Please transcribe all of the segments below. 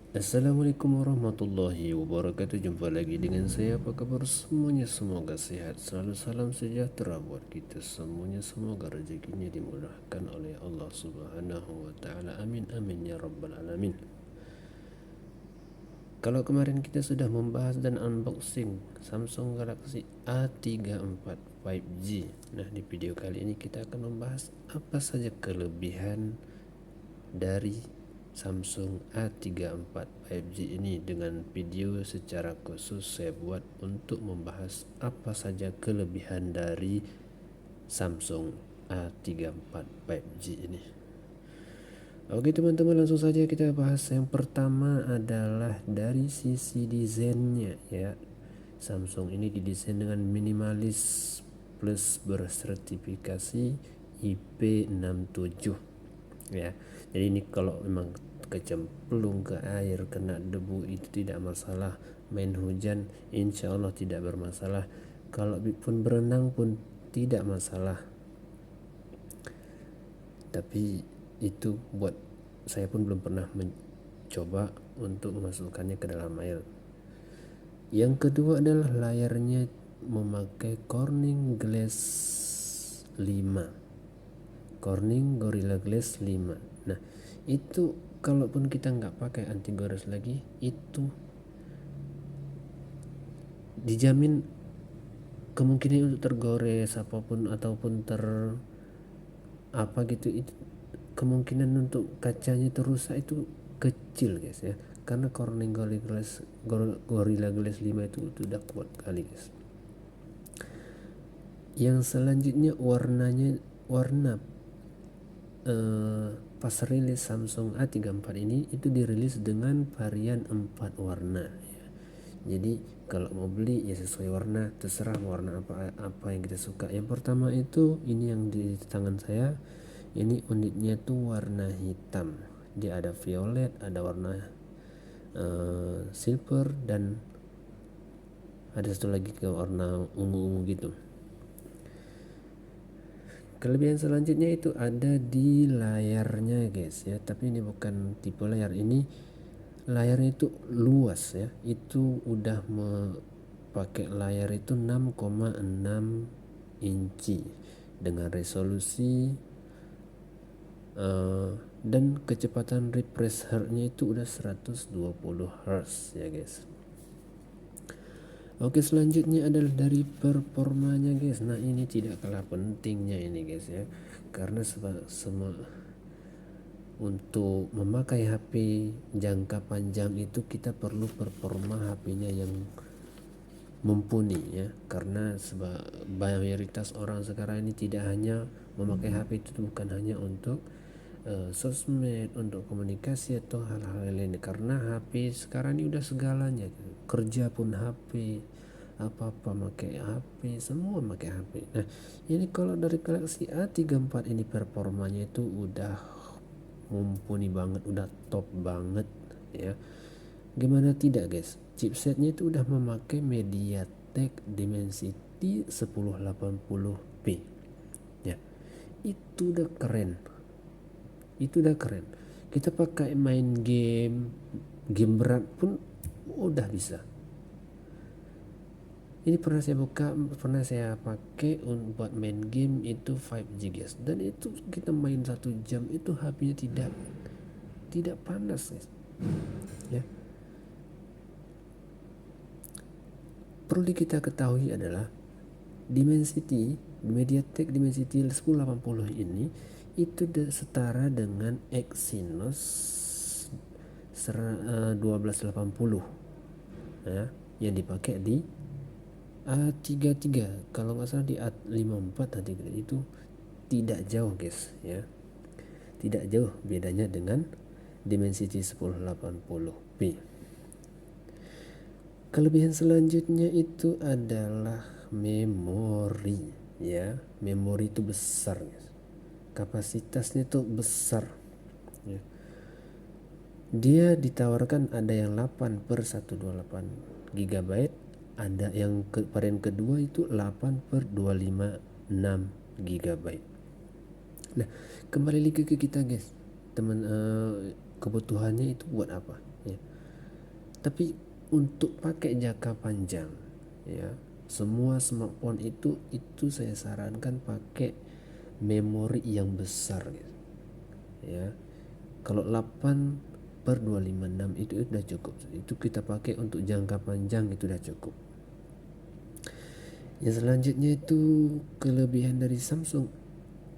Assalamualaikum warahmatullahi wabarakatuh. Jumpa lagi dengan saya. Apa kabar semuanya? Semoga sehat selalu. Salam sejahtera buat kita semuanya. Semoga rezekinya dimudahkan oleh Allah Subhanahu wa taala. Amin amin ya rabbal alamin. Kalau kemarin kita sudah membahas dan unboxing Samsung Galaxy A34 5G. Nah, di video kali ini kita akan membahas apa saja kelebihan dari Samsung A34 5G ini. Dengan video secara khusus saya buat untuk membahas apa saja kelebihan dari Samsung A34 5G ini. Oke teman-teman, langsung saja kita bahas. Yang pertama adalah dari sisi desainnya ya. Samsung ini didesain dengan minimalis plus bersertifikasi IP67 ya. Jadi ini kalau memang kecemplung ke air, kena debu itu tidak masalah. Main hujan insya Allah tidak bermasalah. Kalau pun berenang pun tidak masalah. Tapi itu buat saya pun belum pernah mencoba untuk memasukkannya ke dalam air. Yang kedua adalah layarnya memakai Corning Glass 5, Corning Gorilla Glass 5. Nah itu kalaupun kita nggak pakai anti gores lagi, itu dijamin kemungkinan untuk tergores apapun ataupun apa gitu, itu kemungkinan untuk kacanya itu rusak itu kecil guys ya, karena Corning Gorilla Glass 5 itu udah kuat kali guys. Yang selanjutnya warna pas rilis Samsung A34 ini itu dirilis dengan varian 4 warna ya. Jadi kalau mau beli ya sesuai warna, terserah mau warna apa yang kita suka. Yang pertama itu ini yang di tangan saya, ini unitnya tuh warna hitam. Dia ada violet, ada warna silver, dan ada satu lagi ke warna ungu-ungu gitu. Kelebihan selanjutnya itu ada di layarnya guys ya, tapi ini bukan tipe layar, ini layarnya itu luas ya. Itu udah pakai layar itu 6,6 inci dengan resolusi dan kecepatan refresh rate-nya itu udah 120 Hz ya guys. Oke, selanjutnya adalah dari performanya guys. Nah ini tidak kalah pentingnya ini guys ya, karena untuk memakai HP jangka panjang itu kita perlu performa HP-nya yang mumpuni ya, karena mayoritas orang sekarang ini tidak hanya memakai HP itu bukan hanya untuk sosmed, untuk komunikasi atau hal-hal lain, karena HP sekarang ini udah segalanya, kerja pun HP, apa-apa pakai HP, semua pakai HP. Nah ini kalau dari Galaxy A34 ini performanya itu udah mumpuni banget, udah top banget ya. Gimana tidak guys, chipsetnya itu udah memakai MediaTek Dimensity 1080p ya. Itu udah keren, itu udah keren. Kita pakai main game berat pun udah bisa. Ini pernah saya pakai buat main game itu 5G guys, dan itu kita main 1 jam itu HP-nya tidak panas guys ya. Perlu kita ketahui adalah MediaTek Dimensity 1080 ini itu setara dengan Exynos 1280 ya, yang dipakai di A33. Kalau nggak salah di A54 tadi itu tidak jauh guys ya, tidak jauh bedanya dengan Dimensity 1080p. Kelebihan selanjutnya itu adalah memori ya. Memori itu besar guys, kapasitasnya itu besar ya. Dia ditawarkan ada yang 8 per 128 GB, ada yang varian kedua itu 8 per 256 GB. Nah kembali lagi ke kita guys, teman, kebutuhannya itu buat apa ya. Tapi untuk pakai jangka panjang, ya, semua smartphone itu saya sarankan pakai memori yang besar, gitu. Ya, kalau 8/256 itu udah cukup. Itu kita pakai untuk jangka panjang, itu udah cukup. Yang selanjutnya itu kelebihan dari Samsung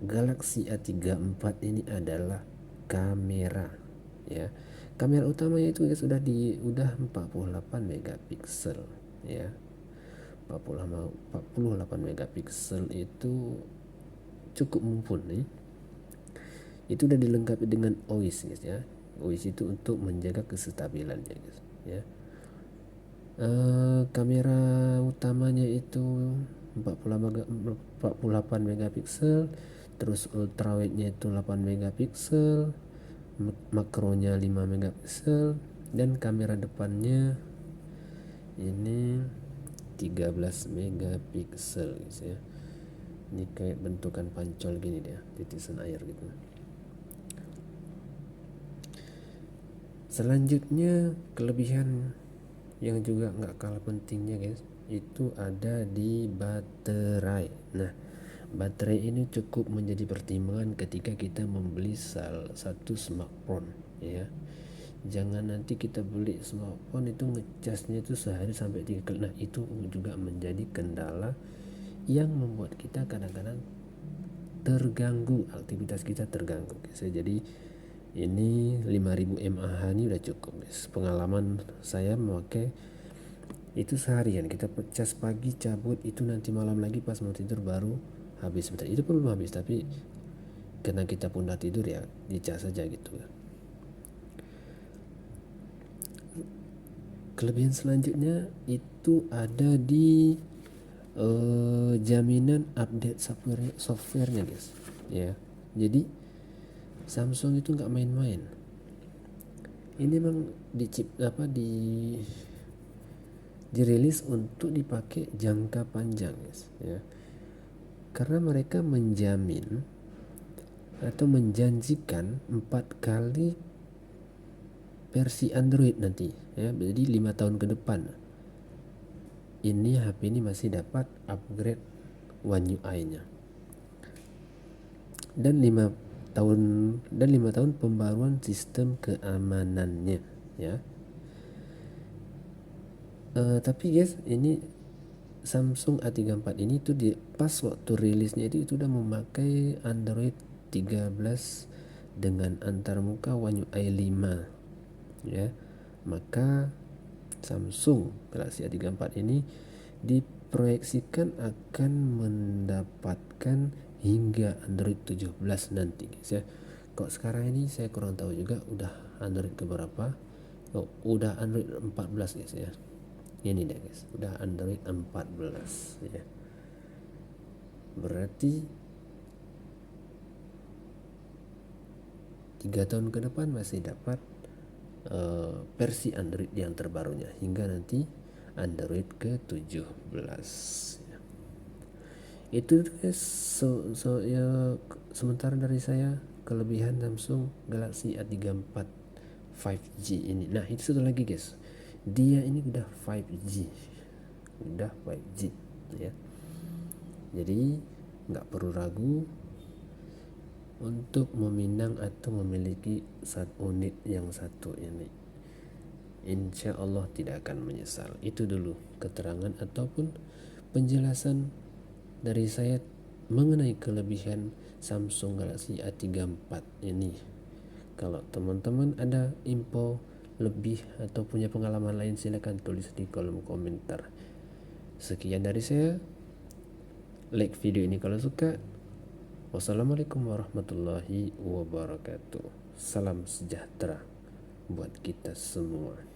Galaxy A34 ini adalah kamera, ya. Kamera utamanya itu sudah 48 megapiksel, ya. 48 megapiksel itu cukup mumpuni. Itu udah dilengkapi dengan OIS, guys, ya. OIS itu untuk menjaga kestabilannya, guys, ya. Kamera utamanya itu 48 megapiksel, terus ultrawide-nya itu 8 megapiksel, makronya 5 megapiksel, dan kamera depannya ini 13 megapiksel, guys, ya. Ini kayak bentukan pancol gini dia, titisan air gitu. Selanjutnya kelebihan yang juga nggak kalah pentingnya, guys, itu ada di baterai. Nah, baterai ini cukup menjadi pertimbangan ketika kita membeli salah satu smartphone, ya. Jangan nanti kita beli smartphone itu ngecasnya itu sehari sampai 3 kali. Nah, itu juga menjadi kendala yang membuat kita kadang-kadang terganggu, aktivitas kita terganggu, guys. Jadi ini 5000 mAh ini udah cukup, guys. Pengalaman saya memakai itu seharian, kita cas pagi cabut, itu nanti malam lagi pas mau tidur baru habis. Sebentar, itu pun belum habis, tapi karena kita pun udah tidur ya dicas saja gitu. Kelebihan selanjutnya itu ada di jaminan update softwarenya, guys, ya. Jadi Samsung itu nggak main-main. Ini memang dirilis untuk dipakai jangka panjang, guys, ya. Karena mereka menjamin atau menjanjikan 4 kali versi Android nanti, ya. Jadi 5 tahun ke depan ini HP ini masih dapat upgrade One UI-nya. Dan 5 tahun pembaruan sistem keamanannya, ya. Tapi guys, ini Samsung A34 ini tuh pas waktu rilisnya itu udah memakai Android 13 dengan antarmuka One UI 5, ya. Maka Samsung Galaxy A34 ini diproyeksikan akan mendapatkan hingga Android 17 nanti, guys, ya. Kok sekarang ini saya kurang tahu juga udah Android ke berapa. Udah Android 14, guys, ya. Ini deh, guys, udah Android 14, ya. Berarti 3 tahun ke depan masih dapat versi Android yang terbarunya hingga nanti Android ke-17, ya. Itu, guys, ya, sementara dari saya kelebihan Samsung Galaxy A34 5G ini. Nah, itu satu lagi, guys, dia ini udah 5G, ya. Jadi nggak perlu ragu untuk meminang atau memiliki unit yang satu ini. Insya Allah tidak akan menyesal. Itu dulu keterangan ataupun penjelasan dari saya mengenai kelebihan Samsung Galaxy A34 ini. Kalau teman-teman ada info lebih atau punya pengalaman lain, silakan tulis di kolom komentar. Sekian dari saya. Like video ini kalau suka. Wassalamualaikum warahmatullahi wabarakatuh. Salam sejahtera buat kita semua.